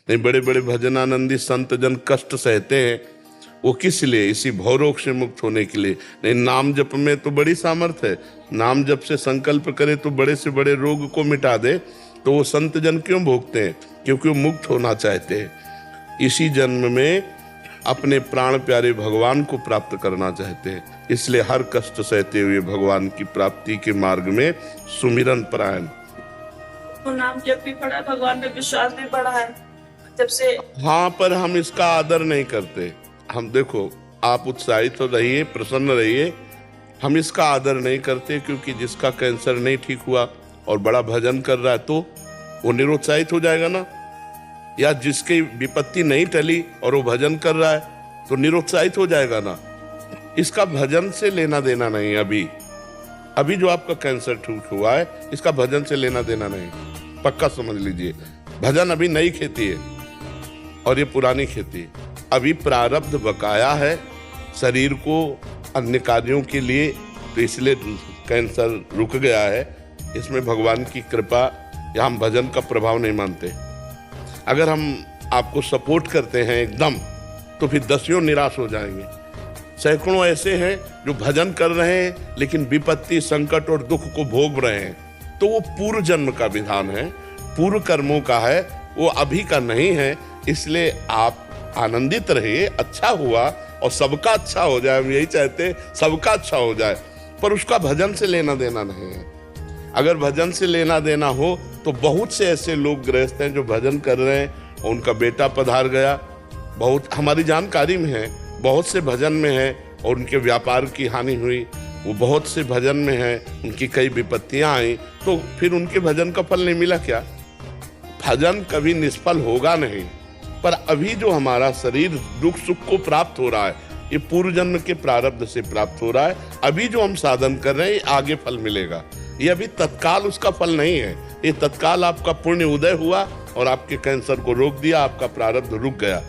नहीं, बड़े बड़े भजनानंदी संत जन कष्ट सहते हैं, वो किस लिए? इसी भवरोग से मुक्त होने के लिए। नहीं, नाम जप में तो बड़ी सामर्थ्य है। नाम जप से संकल्प करे तो बड़े से बड़े रोग को मिटा दे। तो वो संत जन क्यों भोगते हैं? क्योंकि वो मुक्त होना चाहते हैं। इसी जन्म में अपने प्राण प्यारे भगवान को प्राप्त करना चाहते हैं, इसलिए हर कष्ट सहते हुए भगवान की प्राप्ति के मार्ग में सुमिरन परायण। तो नाम जब भी पढ़ा, भगवान में विश्वास भी बढ़ा है जब से। हाँ, पर हम इसका आदर नहीं करते। हम देखो, आप उत्साहित तो रहिए, प्रसन्न रहिए, हम इसका आदर नहीं करते, क्योंकि जिसका कैंसर नहीं ठीक हुआ और बड़ा भजन कर रहा है तो वो निरुत्साहित हो जाएगा ना। या जिसकी विपत्ति नहीं टली और वो भजन कर रहा है तो निरुत्साहित हो जाएगा ना। इसका भजन से लेना देना नहीं। अभी जो आपका कैंसर ठीक हुआ है, इसका भजन से लेना देना नहीं, पक्का समझ लीजिए। भजन अभी नई खेती है और ये पुरानी खेती है। अभी प्रारब्ध बकाया है शरीर को अन्य कार्यों के लिए, तो इसलिए कैंसर रुक गया है। इसमें भगवान की कृपा या हम भजन का प्रभाव नहीं मानते। अगर हम आपको सपोर्ट करते हैं एकदम, तो फिर दसियों निराश हो जाएंगे। सैकड़ों ऐसे हैं जो भजन कर रहे हैं लेकिन विपत्ति, संकट और दुख को भोग रहे हैं। तो वो पूर्व जन्म का विधान है, पूर्व कर्मों का है, वो अभी का नहीं है। इसलिए आप आनंदित रहिए, अच्छा हुआ और सबका अच्छा हो जाए। हम यही चाहते हैं, सबका अच्छा हो जाए, पर उसका भजन से लेना देना नहीं है। अगर भजन से लेना देना हो तो बहुत से ऐसे लोग गृहस्थ हैं जो भजन कर रहे हैं और उनका बेटा पधार गया, बहुत हमारी जानकारी में है, बहुत से भजन में है और उनके व्यापार की हानि हुई। वो बहुत से भजन में है, उनकी कई विपत्तियां आई, तो फिर उनके भजन का फल नहीं मिला क्या? भजन कभी निष्फल होगा नहीं। पर अभी जो हमारा शरीर दुख सुख को प्राप्त हो रहा है, ये पूर्व जन्म के प्रारब्ध से प्राप्त हो रहा है। अभी जो हम साधन कर रहे हैं, ये आगे फल मिलेगा। ये अभी तत्काल उसका फल नहीं है। ये तत्काल आपका पुण्य उदय हुआ और आपके कैंसर को रोक दिया, आपका प्रारब्ध रुक गया।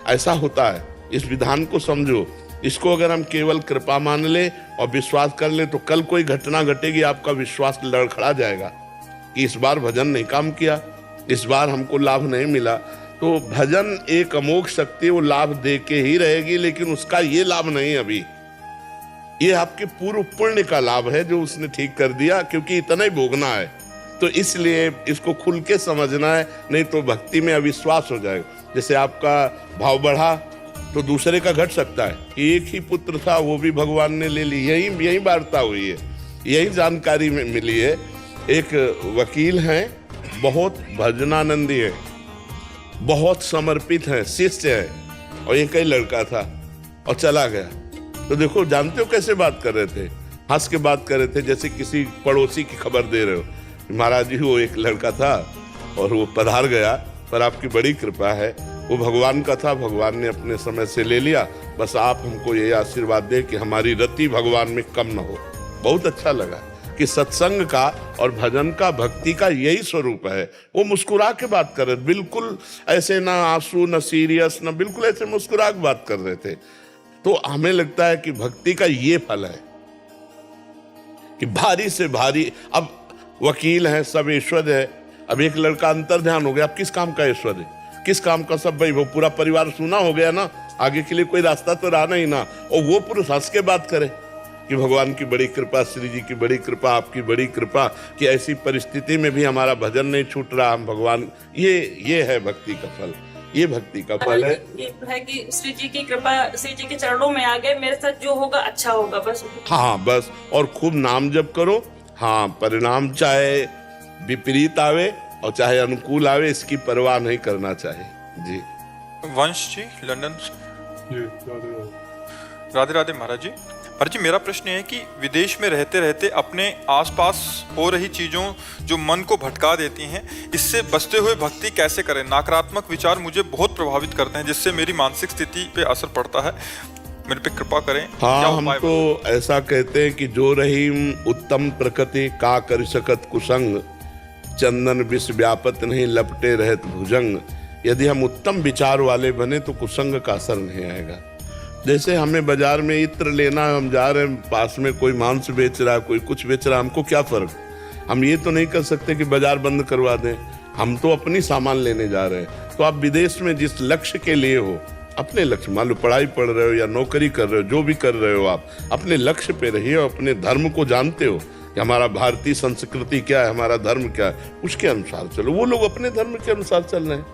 ऐसा होता है, इस विधान को समझो। इसको अगर हम केवल कृपा मान ले और विश्वास कर ले, तो कल कोई घटना घटेगी, आपका विश्वास लड़खड़ा जाएगा कि इस बार भजन नहीं काम किया, इस बार हमको लाभ नहीं मिला। तो भजन एक अमोघ शक्ति, वो लाभ दे के ही रहेगी, लेकिन उसका ये लाभ नहीं। अभी ये आपके पूर्व पुण्य का लाभ है जो उसने ठीक कर दिया, क्योंकि इतना ही भोगना है। तो इसलिए इसको खुल के समझना है, नहीं तो भक्ति में अविश्वास हो जाएगा। जैसे आपका भाव बढ़ा तो दूसरे का घट सकता है। एक ही पुत्र था, वो भी भगवान ने ले ली। यही वार्ता हुई है, यही जानकारी में मिली है। एक वकील हैं, बहुत भजनानंदी है, बहुत समर्पित है, शिष्य है, और एक ही लड़का था और चला गया। तो देखो, जानते हो कैसे बात कर रहे थे? हंस के बात कर रहे थे, जैसे किसी पड़ोसी की खबर दे रहे हो। महाराज जी, वो एक लड़का था और वो पधार गया, पर आपकी बड़ी कृपा है, वो भगवान का था, भगवान ने अपने समय से ले लिया। बस आप हमको ये आशीर्वाद दे कि हमारी रति भगवान में कम न हो। बहुत अच्छा लगा कि सत्संग का और भजन का, भक्ति का यही स्वरूप है। वो मुस्कुरा के बात कर रहे थे, बिल्कुल ऐसे ना आंसू, ना सीरियस, ना, बिल्कुल ऐसे मुस्कुरा के बात कर रहे थे। तो हमें लगता है कि भक्ति का ये फल है कि भारी से भारी। अब वकील है, सब ऐश्वर्य है। अब एक लड़का अंतर ध्यान हो गया, अब किस काम का ऐश्वर्य, किस काम का सब भाई, वो पूरा परिवार सुना हो गया ना, आगे के लिए कोई रास्ता तो रहा नहीं ना। और वो पुरुष हंस के बात करे कि भगवान की बड़ी कृपा, श्री जी की बड़ी कृपा, आपकी बड़ी कृपा कि ऐसी परिस्थिति में भी हमारा भजन नहीं छूट रहा, हम भगवान। ये है भक्ति का फल, ये भक्ति का फल है। ये है कि श्री जी की कृपा, श्री जी के चरणों में आ गए, मेरे साथ जो होगा अच्छा होगा, बस। हाँ, बस। और खूब नाम जप करो। हाँ, परिणाम चाहे विपरीत आवे और चाहे अनुकूल आवे, इसकी परवाह नहीं करना चाहिए। जी वंश जी, लंदन से। राधे राधे महाराज जी। महाराज जी, मेरा प्रश्न है कि विदेश में रहते रहते अपने आसपास हो रही चीज़ों जो मन को भटका देती हैं, इससे बचते हुए भक्ति कैसे करें? नकारात्मक विचार मुझे बहुत प्रभावित करते हैं, जिससे मेरी मानसिक स्थिति पे असर पड़ता है। मेरे पे कृपा करें। हाँ, हम तो ऐसा कहते हैं कि जो रहीम उत्तम प्रकृति का कर सकत कुसंग, चंदन विष व्यापत नहीं लपटे रहत भुजंग। यदि हम उत्तम विचार वाले बने तो कुसंग का असर नहीं आएगा। जैसे हमें बाजार में इत्र लेना है, हम जा रहे हैं, पास में कोई मांस बेच रहा है, कोई कुछ बेच रहा है, हमको क्या फर्क? हम ये तो नहीं कर सकते कि बाजार बंद करवा दें। हम तो अपनी सामान लेने जा रहे हैं। तो आप विदेश में जिस लक्ष्य के लिए हो, अपने लक्ष्य, मान लो पढ़ाई पढ़ रहे हो या नौकरी कर रहे हो, जो भी कर रहे हो, आप अपने लक्ष्य पे रहिए और अपने धर्म को जानते हो कि हमारा भारतीय संस्कृति क्या है, हमारा धर्म क्या है, उसके अनुसार चलो। वो लोग अपने धर्म के अनुसार चल रहे हैं,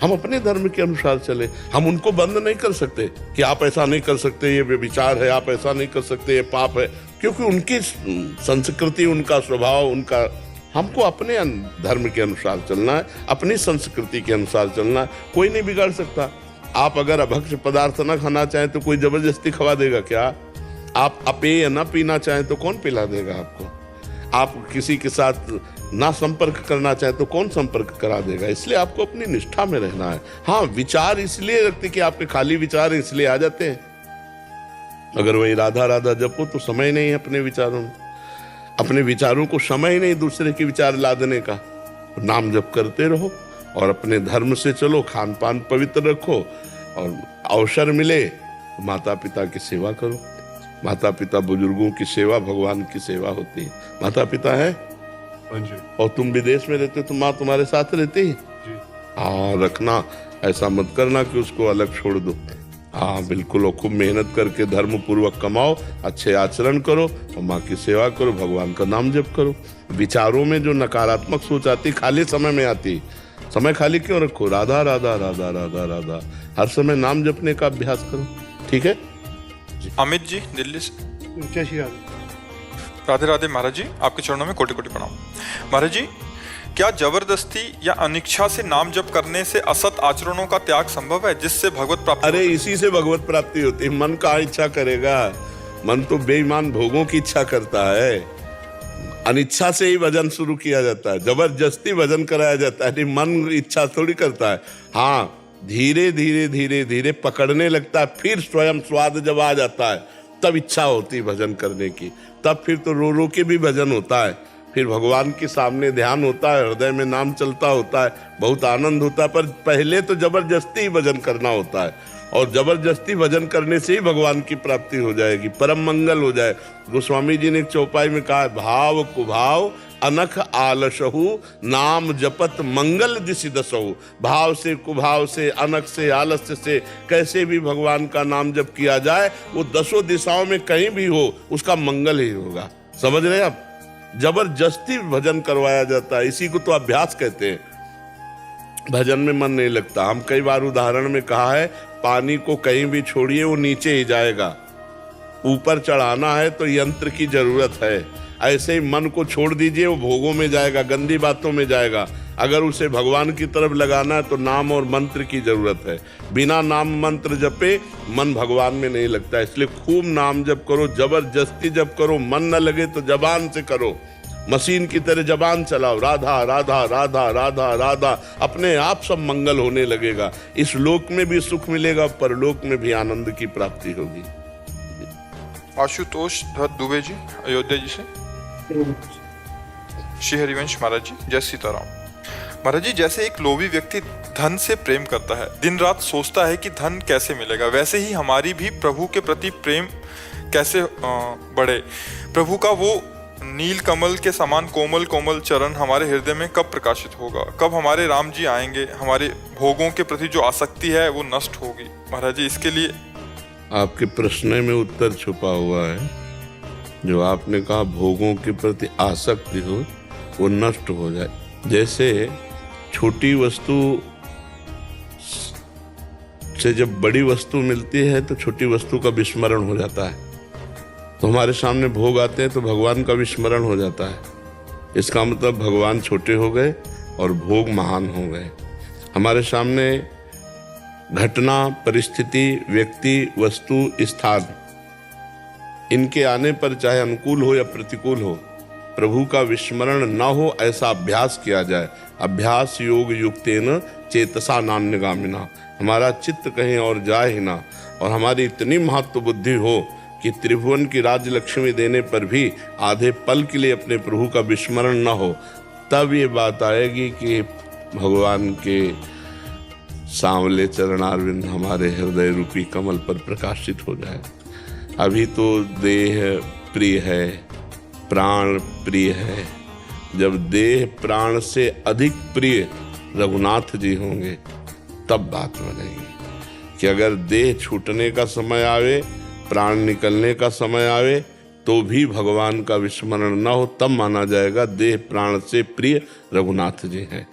हम अपने धर्म के अनुसार चले। हम उनको बंद नहीं कर सकते कि आप ऐसा नहीं कर सकते, ये व्यभिचार है, आप ऐसा नहीं कर सकते, ये पाप है, क्योंकि उनकी संस्कृति, उनका स्वभाव, उनका, हमको अपने धर्म के अनुसार चलना है, अपनी संस्कृति के अनुसार चलना है। कोई नहीं बिगाड़ सकता। आप अगर अभक्ष्य पदार्थ न खाना चाहें तो कोई जबरदस्ती खवा देगा क्या? आप अपेय न पीना चाहें तो कौन पिला देगा आपको? आप किसी के साथ ना संपर्क करना चाहें तो कौन संपर्क करा देगा? इसलिए आपको अपनी निष्ठा में रहना है। हाँ, विचार इसलिए रखते कि आपके खाली विचार इसलिए आ जाते हैं। अगर वही राधा राधा जपो तो समय नहीं है अपने विचारों में, अपने विचारों को समय नहीं दूसरे के विचार लादने का। नाम जप करते रहो और अपने धर्म से चलो, खान पान पवित्र रखो, और अवसर मिले तो माता पिता की सेवा करो। माता पिता, बुजुर्गों की सेवा भगवान की सेवा होती है। माता पिता है और तुम विदेश में रहते हो तो माँ तुम्हारे साथ रहती है। हाँ, रखना, ऐसा मत करना कि उसको अलग छोड़ दो। हाँ बिल्कुल, और खूब मेहनत करके धर्म पूर्वक कमाओ, अच्छे आचरण करो और माँ की सेवा करो, भगवान का नाम जप करो। विचारों में जो नकारात्मक सोच आती, खाली समय में आती, समय खाली क्यों रखो? राधा राधा राधा राधा राधा, हर समय नाम जपने का अभ्यास करो। ठीक है? अमित जी दिल्ली से। जय श्री राधे। राधे राधे महाराज जी, आपके चरणों में कोटि कोटि प्रणाम। महाराज जी, क्या जबरदस्ती या अनिच्छा से नाम जप करने से असत आचरणों का त्याग संभव है, जिससे भगवत प्राप्ति? अरे इसी से भगवत प्राप्ति होती है। मन का इच्छा करेगा? मन तो बेईमान भोगों की इच्छा करता है। अनिच्छा से ही भजन शुरू किया जाता है, जबरदस्ती भजन कराया जाता है। नहीं, मन इच्छा थोड़ी करता है। हाँ, धीरे धीरे धीरे धीरे पकड़ने लगता है, फिर स्वयं स्वाद जब आ जाता है तब इच्छा होती है भजन करने की। तब फिर तो रो रो के भी भजन होता है, फिर भगवान के सामने ध्यान होता है, हृदय में नाम चलता होता है, बहुत आनंद होता है। पर पहले तो जबरदस्ती ही भजन करना होता है, और जबरदस्ती भजन करने से ही भगवान की प्राप्ति हो जाएगी, परम मंगल हो जाए। गोस्वामी जी ने एक चौपाई में कहा है, भाव कुभाव अनख आलसहु नाम जपत मंगल दिशि दसहु। भाव से, कुभाव से, अनख से, आलस्य से कैसे भी भगवान का नाम जप किया जाए, वो 10 दिशाओं में कहीं भी हो उसका मंगल ही होगा। समझ रहे हैं आप? जबरदस्ती भजन करवाया जाता है, इसी को तो अभ्यास कहते हैं। भजन में मन नहीं लगता। हम कई बार उदाहरण में कहा है, पानी को कहीं भी छोड़िए वो नीचे ही जाएगा, ऊपर चढ़ाना है तो यंत्र की जरूरत है। ऐसे ही मन को छोड़ दीजिए, वो भोगों में जाएगा, गंदी बातों में जाएगा। अगर उसे भगवान की तरफ लगाना है तो नाम और मंत्र की जरूरत है। बिना नाम मंत्र जपे मन भगवान में नहीं लगता। इसलिए खूब नाम जप करो, जबरदस्ती जप करो, मन न लगे तो जबान से करो, मशीन की तरह जबान चलाओ, राधा राधा राधा राधा राधा, अपने आप सब मंगल होने लगेगा। इस लोक में भी सुख मिलेगा, परलोक में भी आनंद की प्राप्ति होगी। आशुतोष दुबे जी अयोध्या जी से। श्री हरिवंश महाराज जी, जय सीताराम। महाराज जी, जैसे एक लोभी व्यक्ति धन से प्रेम करता है, दिन रात सोचता है कि धन कैसे मिलेगा, वैसे ही हमारी भी प्रभु के प्रति प्रेम कैसे बढ़े। प्रभु का वो नील कमल के समान कोमल कोमल चरण हमारे हृदय में कब प्रकाशित होगा? कब हमारे राम जी आएंगे? हमारे भोगों के प्रति जो आसक्ति है वो नष्ट होगी। महाराज जी, इसके लिए आपके प्रश्न में उत्तर छुपा हुआ है। जो आपने कहा भोगों के प्रति आसक्ति हो वो नष्ट हो जाए। जैसे छोटी वस्तु से जब बड़ी वस्तु मिलती है तो छोटी वस्तु का विस्मरण हो जाता है। तो हमारे सामने भोग आते हैं तो भगवान का विस्मरण हो जाता है। इसका मतलब भगवान छोटे हो गए और भोग महान हो गए। हमारे सामने घटना, परिस्थिति, व्यक्ति, वस्तु, स्थान, इनके आने पर चाहे अनुकूल हो या प्रतिकूल हो, प्रभु का विस्मरण न हो ऐसा अभ्यास किया जाए। अभ्यास योग युक्तेन चेतसा नान्यगामिना। हमारा चित्त कहीं और जाए ही ना, और हमारी इतनी महत्व बुद्धि हो कि त्रिभुवन की राज्य लक्ष्मी देने पर भी आधे पल के लिए अपने प्रभु का विस्मरण न हो। तब ये बात आएगी कि भगवान के सांवले चरणारविंद हमारे हृदय रूपी कमल पर प्रकाशित हो जाए। अभी तो देह प्रिय है, प्राण प्रिय है। जब देह प्राण से अधिक प्रिय रघुनाथ जी होंगे तब बात बनेगी। कि अगर देह छूटने का समय आवे, प्राण निकलने का समय आवे, तो भी भगवान का विस्मरण न हो, तब माना जाएगा देह प्राण से प्रिय रघुनाथ जी हैं।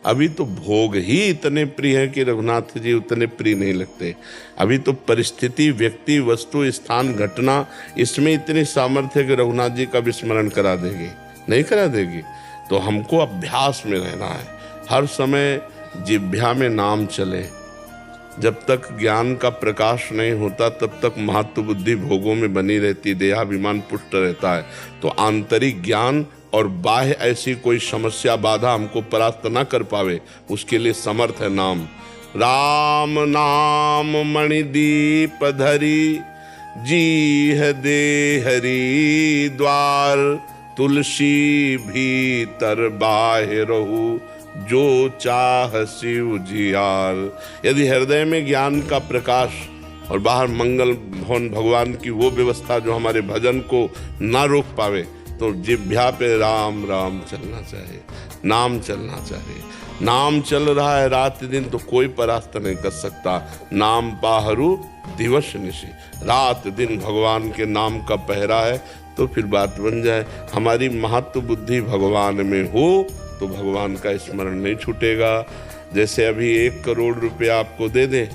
अभी तो भोग ही इतने प्रिय हैं कि रघुनाथ जी उतने प्रिय नहीं लगते। अभी तो परिस्थिति, व्यक्ति, वस्तु, स्थान, घटना, इसमें इतनी सामर्थ्य है कि रघुनाथ जी का विस्मरण करा देगी, नहीं करा देगी। तो हमको अभ्यास में रहना है, हर समय जिह्वा में नाम चले। जब तक ज्ञान का प्रकाश नहीं होता तब तक महत्व बुद्धि भोगों में बनी रहती, देहाभिमान पुष्ट रहता है। तो आंतरिक ज्ञान और बाह्य ऐसी कोई समस्या बाधा हमको परास्त न कर पावे, उसके लिए समर्थ है नाम। राम नाम मणिदीप धरी, जी दे हरि द्वार, तुलसी भीतर बाह्य रहू, जो चाह शिव जियार। यदि हृदय में ज्ञान का प्रकाश और बाहर मंगल भवन भगवान की वो व्यवस्था जो हमारे भजन को ना रोक पावे, तो जिह्वा पे राम राम चलना चाहिए, नाम चलना चाहिए। नाम चल रहा है रात दिन तो कोई परास्त नहीं कर सकता। नाम पाहरू दिवस निशि, रात दिन भगवान के नाम का पहरा है, तो फिर बात बन जाए। हमारी महत्व बुद्धि भगवान में हो तो भगवान का स्मरण नहीं छूटेगा। जैसे अभी 1 करोड़ रुपया आपको दे दें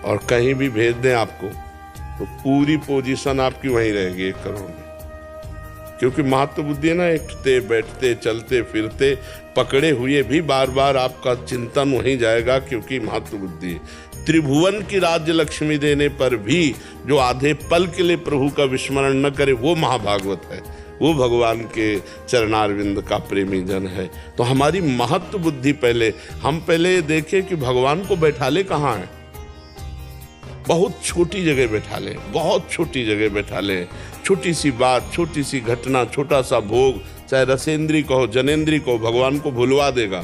और कहीं भी भेज दें आपको, तो पूरी पोजीशन आपकी वहीं रहेगी 1 करोड़ में। क्योंकि महत्व बुद्धि है ना, उठते बैठते चलते फिरते पकड़े हुए भी बार बार आपका चिंतन वहीं जाएगा, क्योंकि महत्व बुद्धि है। त्रिभुवन की राज्य लक्ष्मी देने पर भी जो आधे पल के लिए प्रभु का विस्मरण न करे, वो महाभागवत है, वो भगवान के चरणारविंद का प्रेमी जन है। तो हमारी महत्व बुद्धि पहले, हम पहले देखें कि भगवान को बैठा ले कहाँ है। बहुत छोटी जगह बैठा ले, बहुत छोटी जगह बैठा ले। छोटी सी बात, छोटी सी घटना, छोटा सा भोग, चाहे रसेंद्री कहो, जनेंद्री कहो, भगवान को भुलवा देगा।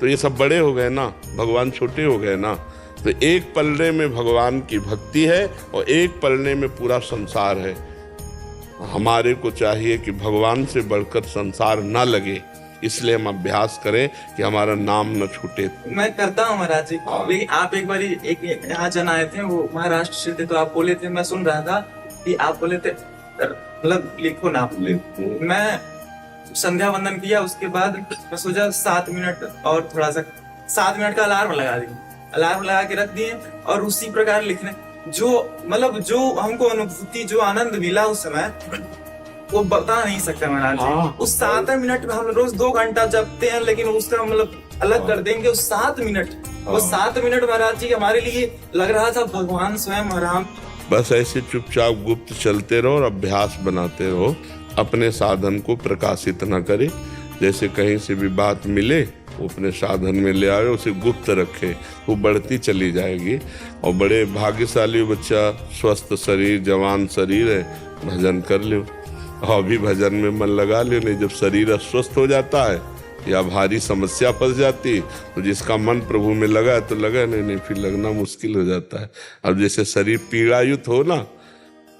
तो ये सब बड़े हो गए ना, भगवान छोटे हो गए ना। तो एक पलड़े में भगवान की भक्ति है और एक पलड़े में पूरा संसार है। हमारे को चाहिए कि भगवान से बढ़कर संसार ना लगे, इसलिए हम अभ्यास करें कि हमारा नाम न छूटे। मैं करता हूँ महाराज जी, लेकिन आप एक बार एक यहाँ जन आए थे, वो महाराष्ट्र से थे, तो आप बोले थे, मैं सुन रहा था कि आप बोले थे मतलब लिखो ना। मैं संध्या वंदन किया, उसके बाद मैं सोचा 7 मिनट और थोड़ा सा 7 मिनट का अलार्म लगा दिया, अलार्म लगा के रख दिए और उसी प्रकार लिखने। जो मतलब जो हमको अनुभूति, जो आनंद मिला उस समय, वो बता नहीं सकता महाराज जी। उस 7 मिनट में हम रोज 2 घंटा जपते हैं, लेकिन उसका मतलब अलग कर देंगे उस 7 मिनट। वो 7 मिनट महाराज जी हमारे लिए लग रहा था भगवान स्वयं आराम। बस ऐसे चुपचाप गुप्त चलते रहो और अभ्यास बनाते रहो, अपने साधन को प्रकाशित न करे। जैसे कहीं से भी बात मिले वो अपने साधन में ले आए, उसे गुप्त रखे, वो बढ़ती चली जाएगी। और बड़े भाग्यशाली बच्चा, स्वस्थ शरीर, जवान शरीर है, भजन कर लो और अभी भजन में मन लगा लो। नहीं जब शरीर अस्वस्थ हो जाता है या भारी समस्या फंस जाती, तो जिसका मन प्रभु में लगा है तो लगा, नहीं फिर लगना मुश्किल हो जाता है। अब जैसे शरीर पीड़ायुत हो ना,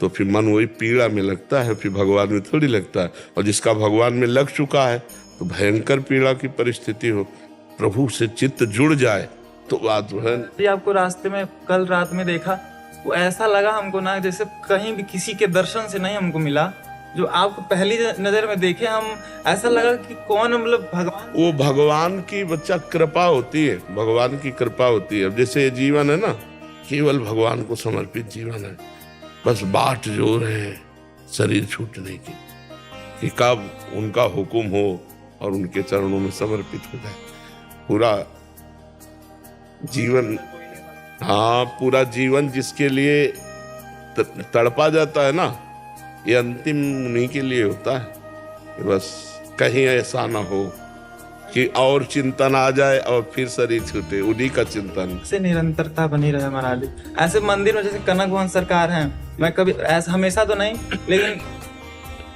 तो फिर मन वही पीड़ा में लगता है, फिर भगवान में थोड़ी लगता है। और जिसका भगवान में लग चुका है तो भयंकर पीड़ा की परिस्थिति हो, प्रभु से चित्त जुड़ जाए तो बात है। जी आपको रास्ते में कल रात में देखा, वो ऐसा लगा हमको ना जैसे कहीं भी किसी के दर्शन से नहीं हमको मिला। जो आपको पहली नजर में देखे हम, ऐसा लगा कि कौन मतलब भगवान। वो भगवान की बच्चा कृपा होती है, भगवान की कृपा होती है। अब जैसे ये जीवन है ना, केवल भगवान को समर्पित जीवन है। बस बाट जोर है शरीर छूटने की, कि कब उनका हुक्म हो और उनके चरणों में समर्पित हो जाए। पूरा जीवन, हाँ पूरा जीवन जिसके लिए तड़पा जाता है ना, ये अंतिम उन्हीं के लिए होता है। कि बस कहीं ऐसा ना हो कि और चिंतन आ जाए और फिर शरीर छूटे, उन्हीं का चिंतन से निरंतरता बनी रहे महाराज। ऐसे मंदिर में जैसे कनक भवन सरकार है, मैं कभी ऐसा हमेशा तो नहीं, लेकिन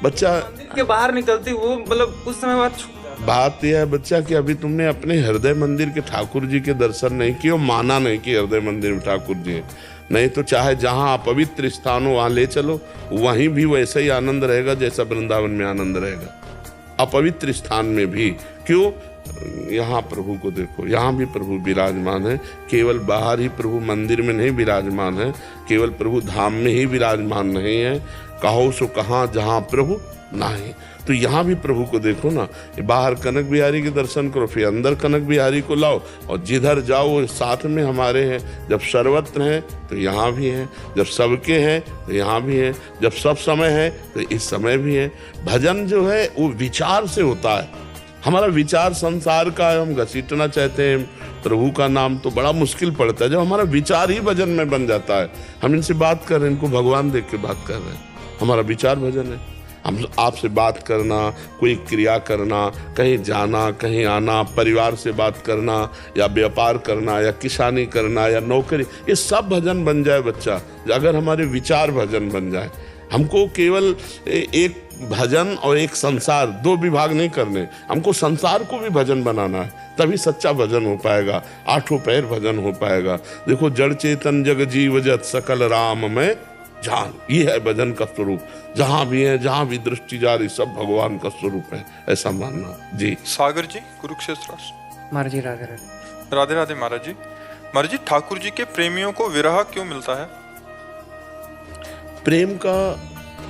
बच्चा मंदिर के बाहर निकलती वो मतलब कुछ समय बाद बात यह है बच्चा कि अभी तुमने अपने हृदय मंदिर के ठाकुर जी के दर्शन नहीं किए, माना नहीं कि हृदय मंदिर में ठाकुर जी है। नहीं तो चाहे जहाँ अपवित्र स्थान हो वहाँ ले चलो, वहीं भी वैसा ही आनंद रहेगा जैसा वृंदावन में आनंद रहेगा। अपवित्र स्थान में भी क्यों? यहाँ प्रभु को देखो, यहाँ भी प्रभु विराजमान है। केवल बाहर ही प्रभु मंदिर में नहीं विराजमान है, केवल प्रभु धाम में ही विराजमान नहीं है। कहो सो कहाँ जहाँ प्रभु नहीं, तो यहाँ भी प्रभु को देखो ना। बाहर कनक बिहारी के दर्शन करो, फिर अंदर कनक बिहारी को लाओ, और जिधर जाओ वो साथ में हमारे हैं। जब सर्वत्र हैं तो यहाँ भी हैं, जब सबके हैं तो यहाँ भी हैं, जब सब समय है तो इस समय भी है। भजन जो है वो विचार से होता है। हमारा विचार संसार का है, हम घसीटना चाहते हैं प्रभु का नाम तो बड़ा मुश्किल पड़ता है। जब हमारा विचार ही भजन में बन जाता है, हम इनसे बात कर रहे हैं, इनको भगवान देख के बात कर रहे हैं, हमारा विचार भजन है। हम आपसे बात करना, कोई क्रिया करना, कहीं जाना, कहीं आना, परिवार से बात करना, या व्यापार करना, या किसानी करना, या नौकरी, ये सब भजन बन जाए बच्चा, अगर हमारे विचार भजन बन जाए। हमको केवल एक भजन और एक संसार, दो विभाग नहीं करने, हमको संसार को भी भजन बनाना है, तभी सच्चा भजन हो पाएगा, आठों पैर भजन हो पाएगा। देखो, जड़ चेतन जग जीव जत सकल राम में जान, ये है भजन का स्वरूप। जहाँ भी है, जहाँ भी दृष्टि जा रही, सब भगवान का स्वरूप है, ऐसा मानना जी। सागर जी, कुरुक्षेत्र। महाराज जी राधे राधे। राधे राधे महाराज जी। महाराज जी, ठाकुर जी के प्रेमियों को विरह क्यों मिलता है? प्रेम का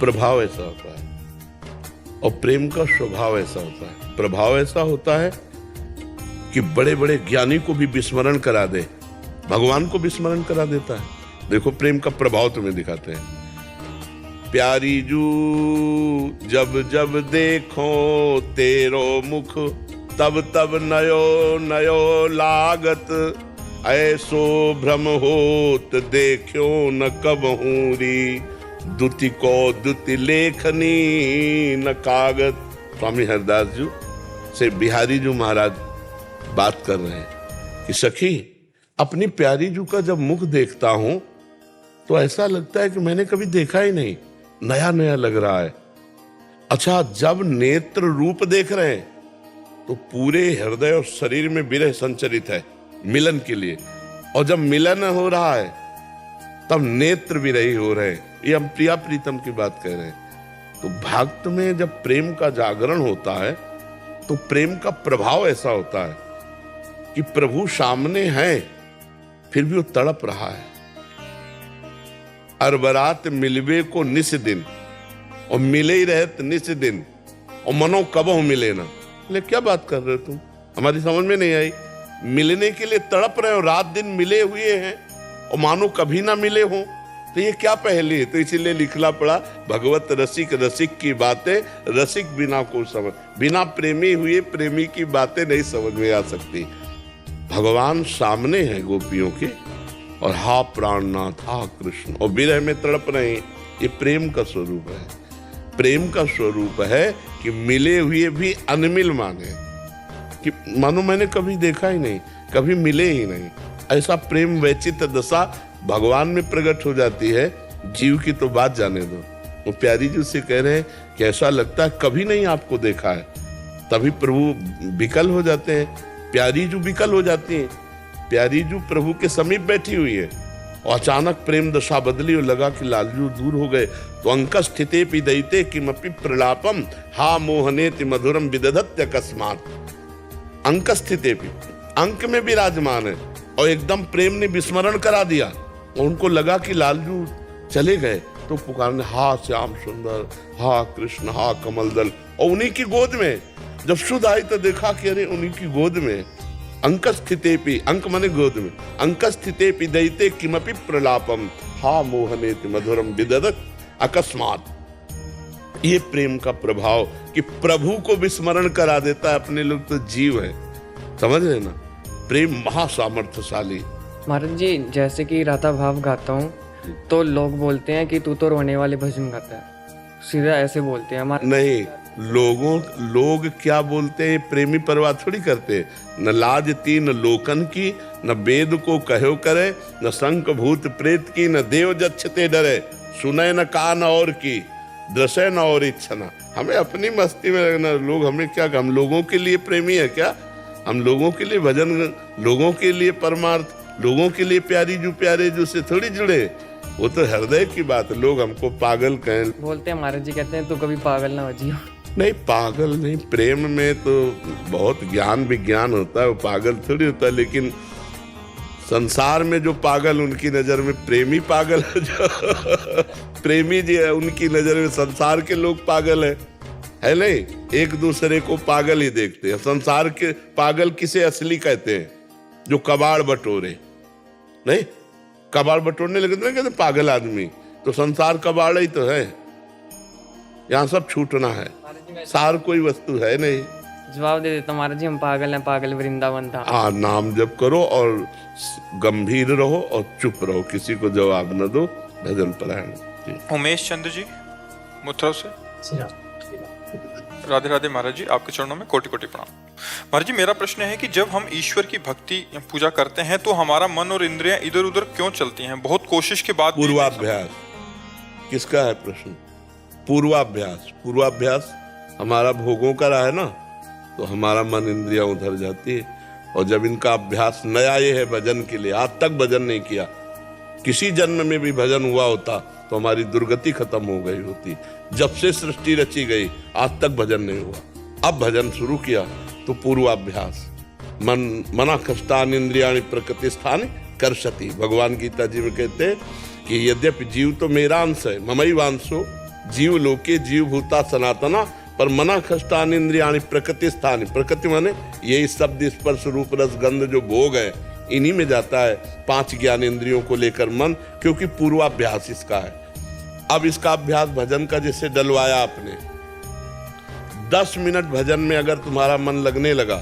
प्रभाव ऐसा होता है, और प्रेम का स्वभाव ऐसा होता है। प्रभाव ऐसा होता है कि बड़े बड़े ज्ञानी को भी विस्मरण करा दे, भगवान को विस्मरण करा देता है। देखो, प्रेम का प्रभाव तुम्हें दिखाते हैं। प्यारी जू जब जब देखो तेरो मुख, तब तब नयो नयो लागत, ऐसो भ्रम होत देखो न कबहूं री, दुति को दुति लेखनी न कागत। स्वामी हरदास जी से बिहारी जी महाराज बात कर रहे हैं कि सखी, अपनी प्यारी जू का जब मुख देखता हूं तो ऐसा लगता है कि मैंने कभी देखा ही नहीं, नया नया लग रहा है। अच्छा, जब नेत्र रूप देख रहे हैं तो पूरे हृदय और शरीर में विरह संचरित है मिलन के लिए, और जब मिलन हो रहा है तब नेत्र विरही हो रहे हैं। ये हम प्रिया प्रीतम की बात कह रहे हैं। तो भक्त में जब प्रेम का जागरण होता है तो प्रेम का प्रभाव ऐसा होता है कि प्रभु सामने है, फिर भी वो तड़प रहा है। अरबरात मिलवे को निस दिन, और मिले ही रहत निस दिन, और मनो कबहु मिले ना। बोले, क्या बात कर रहे हो तुम, हमारी समझ में नहीं आई। मिलने के लिए तड़प रहे हो, रात दिन मिले हुए हैं, और मानो कभी ना मिले हो, तो ये क्या पहली है? तो इसीलिए लिखना पड़ा, भगवत रसिक रसिक की बातें, रसिक बिना को समझ, बिना प्रेमी हुए प्रेमी की बातें नहीं समझ में आ सकती। भगवान सामने हैं गोपियों के, और हा प्राणनाथ, हा कृष्ण, और विरह में तड़प रहे हैं। ये प्रेम का स्वरूप है। प्रेम का स्वरूप है कि मिले हुए भी अनमिल माने, कि मानो मैंने कभी देखा ही नहीं, कभी मिले ही नहीं। ऐसा प्रेम वैचित दशा भगवान में प्रकट हो जाती है। जीव की तो बात जाने दो। वो प्यारी जी से कह रहे हैं कि ऐसा लगता है कभी नहीं आपको देखा है। तभी प्रभु विकल हो जाते हैं, प्यारी जू विकल हो जाती है। प्यारी जू प्रभु के समीप बैठी हुई है, और अचानक प्रेम दशा बदली और लगा कि लालजू दूर हो गए। तो अंक स्थिते पिदयते किमपि प्रलापम, हा मोहनेति मधुरम विदधत्य अकस्मात्। अंक स्थिते भी, अंक में विराजमान है, और एकदम प्रेम ने विस्मरण करा दिया, और उनको लगा कि लालजू चले गए। तो पुकारने, हा श्याम सुंदर, हा कृष्ण, हा कमल दल, और उन्हीं की गोद में जब सुध आई तो देखा कि अरे उन्हीं की गोद में। अंक स्थिते पी, अंक माने गोद में, अंक स्थिते पी दैते किमपि प्रलापम, हा मोहनेति मधुरम विदधत अकस्मात्। ये प्रेम का प्रभाव कि प्रभु को विस्मरण करा देता है। अपने लोग तो जीव है, समझ रहे ना। प्रेम महासामर्थ्यशाली। महाराज जी, जैसे कि राधा भाव गाता हूँ तो लोग बोलते हैं कि तू तो रोने वाले भजन गाता है, सीधा ऐसे बोलते हैं। नहीं, लोग क्या बोलते हैं, प्रेमी परवाह थोड़ी करते। न लाज तीन लोकन की, न वेद को कहो करे, न शंख भूत प्रेत की, न देव जच्छते डरे, सुने न कान और की, दृश्य न और इच्छना। हमें अपनी मस्ती में रहना। लोग हमें क्या, हम लोगों के लिए प्रेमी है क्या? हम लोगों के लिए भजन, लोगों के लिए परमार्थ, लोगों के लिए प्यारी जू प्यारे जू से थोड़ी जुड़े। वो तो हृदय की बात है। लोग हमको पागल कहें, बोलते हैं, महाराज जी कहते हैं तू कभी पागल ना हो जियो। नहीं, पागल नहीं, प्रेम में तो बहुत ज्ञान विज्ञान होता है, वो पागल थोड़ी होता है। लेकिन संसार में जो पागल, उनकी नजर में प्रेमी पागल है। जो प्रेमी जी है, उनकी नजर में संसार के लोग पागल है नहीं? एक दूसरे को पागल ही देखते हैं। संसार के पागल किसे असली कहते हैं? जो कबाड़ बटोरे, नहीं, कबाड़ बटोरने लगे तो नहीं कहते पागल आदमी, तो संसार कबाड़ ही तो है। यहाँ सब छूटना है, सार कोई वस्तु है नहीं। जवाब दे देता महाराज जी, हम पागल हैं, पागल वृंदावन था। हाँ, नाम जप करो और गंभीर रहो और चुप रहो, किसी को जवाब न दो, भजन परायण। उमेश चंद्र जी मथुरा से। राधे राधे महाराज जी, आपके चरणों में कोटि कोटि प्रणाम। महाराज जी, मेरा प्रश्न है कि जब हम ईश्वर की भक्ति पूजा करते हैं तो हमारा मन और इंद्रियां इधर उधर क्यों चलती हैं? बहुत कोशिश के बाद। पूर्वाभ्यास किसका है प्रश्न? पूर्वाभ्यास हमारा भोगों का रहा है ना, तो हमारा मन इंद्रियां उधर जाती है। और जब इनका अभ्यास नया ये है भजन के लिए, आज तक भजन नहीं किया, किसी जन्म में भी भजन हुआ होता तो हमारी दुर्गति खत्म हो गई होती। जब से सृष्टि रची गई आज तक भजन नहीं हुआ। अब भजन शुरू किया तो पूर्वाभ्यास। मना कष्टान इंद्रियाणि प्रकृति स्थान कर्षति। भगवान गीता जी में कहते हैं कि यद्यपि जीव तो मेरा अंश है, ममई वांशो जीव लोके जीव भूता सनातना, पर मना कष्टान इंद्रियाणि प्रकृति स्थान। प्रकृति माने यही शब्द स्पर्श रूप रस गंध जो भोग है, इन्हीं में जाता है 5 ज्ञान इंद्रियों को लेकर मन, क्योंकि पूर्वाभ्यास इसका है। अब इसका अभ्यास भजन का जैसे डलवाया आपने, 10 मिनट भजन में अगर तुम्हारा मन लगने लगा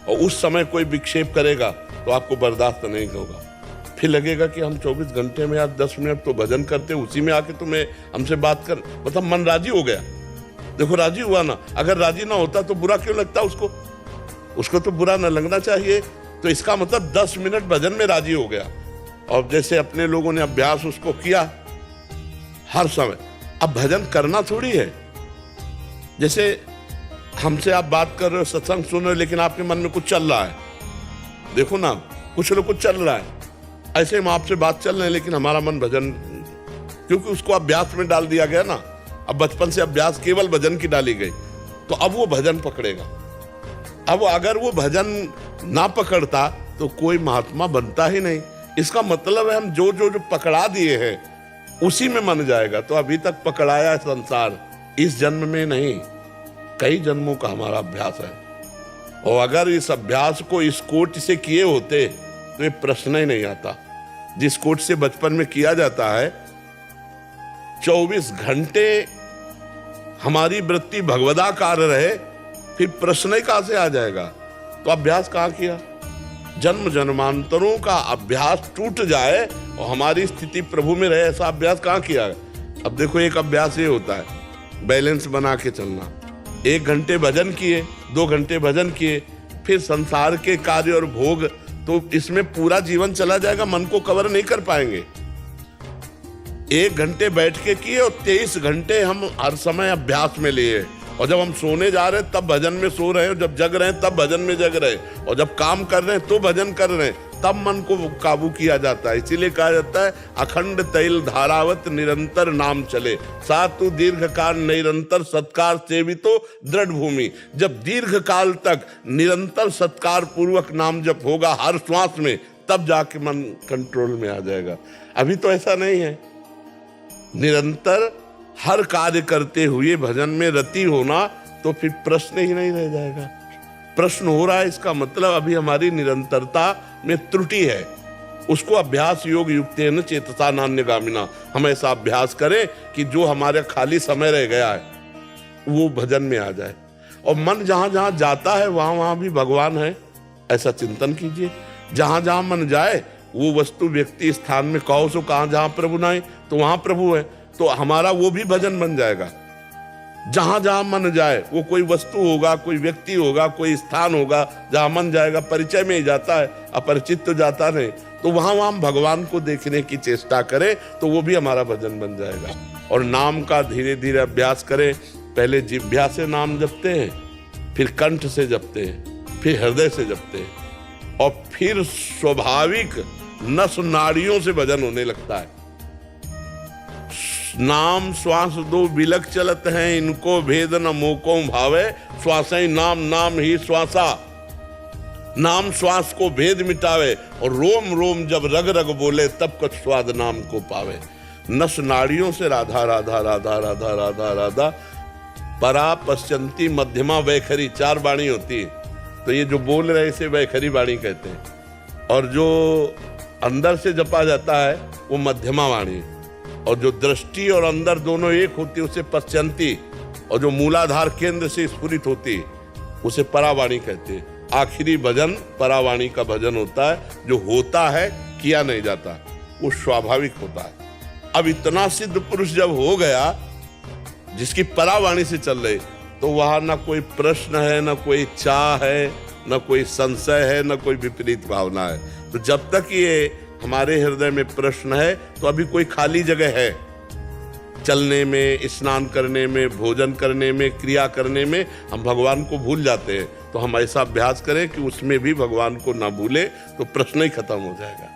और उस समय कोई विक्षेप करेगा तो आपको बर्दाश्त नहीं होगा। फिर लगेगा कि हम 24 घंटे में यार 10 मिनट तो भजन करते, उसी में आके तुम्हें हमसे बात कर, मतलब मन राजी हो गया। देखो राजी हुआ ना, अगर राजी ना होता तो बुरा क्यों लगता उसको तो बुरा ना लगना चाहिए। तो इसका मतलब 10 मिनट भजन में राजी हो गया। और जैसे अपने लोगों ने अभ्यास उसको किया हर समय। अब भजन करना थोड़ी है, जैसे हमसे आप बात कर रहे हो, सत्संग सुन रहे हो, लेकिन आपके मन में कुछ चल रहा है। देखो ना, कुछ लोग कुछ चल रहा है, ऐसे हम आपसे बात चल रहे हैं लेकिन हमारा मन भजन, क्योंकि उसको अभ्यास में डाल दिया गया ना। अब बचपन से अभ्यास केवल भजन की डाली गई, तो अब वो भजन पकड़ेगा। अब अगर वो भजन ना पकड़ता तो कोई महात्मा बनता ही नहीं। इसका मतलब है हम जो पकड़ा दिए हैं उसी में मन जाएगा। तो अभी तक पकड़ाया संसार, इस जन्म में नहीं, कई जन्मों का हमारा अभ्यास है। और अगर इस अभ्यास को इस कोट से किए होते तो ये प्रश्न ही नहीं आता। जिस कोट से बचपन में किया जाता है, 24 घंटे हमारी वृत्ति भगवदाकार रहे, फिर प्रश्न ही कहां से आ जाएगा? तो अभ्यास कहां किया? जन्म जन्मांतरों का अभ्यास टूट जाए और हमारी स्थिति प्रभु में रहे, ऐसा अभ्यास कहां किया? अब देखो, एक अभ्यास ये होता है बैलेंस बना के चलना। 1 घंटे भजन किए, 2 घंटे भजन किए, फिर संसार के कार्य और भोग, तो इसमें पूरा जीवन चला जाएगा, मन को कवर नहीं कर पाएंगे। 1 घंटे बैठ के किए और 23 घंटे हम हर समय अभ्यास में लिए। और जब हम सोने जा रहे हैं तब भजन में सो रहे हैं, जब जग रहे हैं तब भजन में जग रहे हैं, और जब काम कर रहे हैं तो भजन कर रहे हैं, तब मन को काबू किया जाता है। इसीलिए कहा जाता है अखंड तैल धारावत निरंतर नाम चले, सातु दीर्घ काल निरंतर सत्कार सेवितो दृढ़ भूमि। जब दीर्घ काल तक निरंतर सत्कार पूर्वक नाम जप होगा हर श्वास में, तब जाके मन कंट्रोल में आ जाएगा। अभी तो ऐसा नहीं है। निरंतर हर कार्य करते हुए भजन में रति होना, तो फिर प्रश्न ही नहीं रह जाएगा। प्रश्न हो रहा है, इसका मतलब अभी हमारी निरंतरता में त्रुटि है। उसको अभ्यास योग युक्तेन चेतसा नान्यगामिना, हम ऐसा अभ्यास करें कि जो हमारे खाली समय रह गया है वो भजन में आ जाए। और मन जहां जहां जाता है वहां वहां भी भगवान है, ऐसा चिंतन कीजिए। जहां जहां मन जाए वो वस्तु व्यक्ति स्थान में कहो सो कहां जहां प्रभु नाए, तो वहां प्रभु है, तो हमारा वो भी भजन बन जाएगा। जहां जहां मन जाए, वो कोई वस्तु होगा, कोई व्यक्ति होगा, कोई स्थान होगा, जहां मन जाएगा परिचय में ही जाता है, अपरिचित तो जाता नहीं। तो वहां वहां भगवान को देखने की चेष्टा करें तो वो भी हमारा भजन बन जाएगा। और नाम का धीरे धीरे अभ्यास करें। पहले जिह्वा से नाम जपते हैं, फिर कंठ से जपते हैं, फिर हृदय से जपते हैं, और फिर स्वाभाविक नस नाड़ियों से भजन होने लगता है। नाम श्वास दो बिलक चलत हैं, इनको भेद न मोको भावे, श्वासई नाम नाम ही श्वासा। नाम श्वास को भेद मिटावे, और रोम रोम जब रग रग बोले, तब कुछ स्वाद नाम को पावे। नस नाड़ियों से राधा राधा राधा राधा राधा राधा, परा पश्चंती मध्यमा वैखरी, 4 वाणी होती है। तो ये जो बोल रहे इसे वैखरी वाणी कहते हैं, और जो अंदर से जपा जाता है वो मध्यमा वाणी, और जो दृष्टि और अंदर दोनों एक होती है उसे पश्चंती, और जो मूलाधार केंद्र से स्फुरित होती है उसे परावाणी कहते हैं। आखिरी भजन परावाणी का भजन होता है, जो होता है किया नहीं जाता, वो स्वाभाविक होता है। अब इतना सिद्ध पुरुष जब हो गया जिसकी परावाणी से चल रही, तो वहां ना कोई प्रश्न है, ना कोई चाह है, ना कोई संशय है, ना कोई विपरीत भावना है। तो जब तक ये हमारे हृदय में प्रश्न है तो अभी कोई खाली जगह है। चलने में, स्नान करने में, भोजन करने में, क्रिया करने में हम भगवान को भूल जाते हैं। तो हम ऐसा अभ्यास करें कि उसमें भी भगवान को ना भूले, तो प्रश्न ही खत्म हो जाएगा।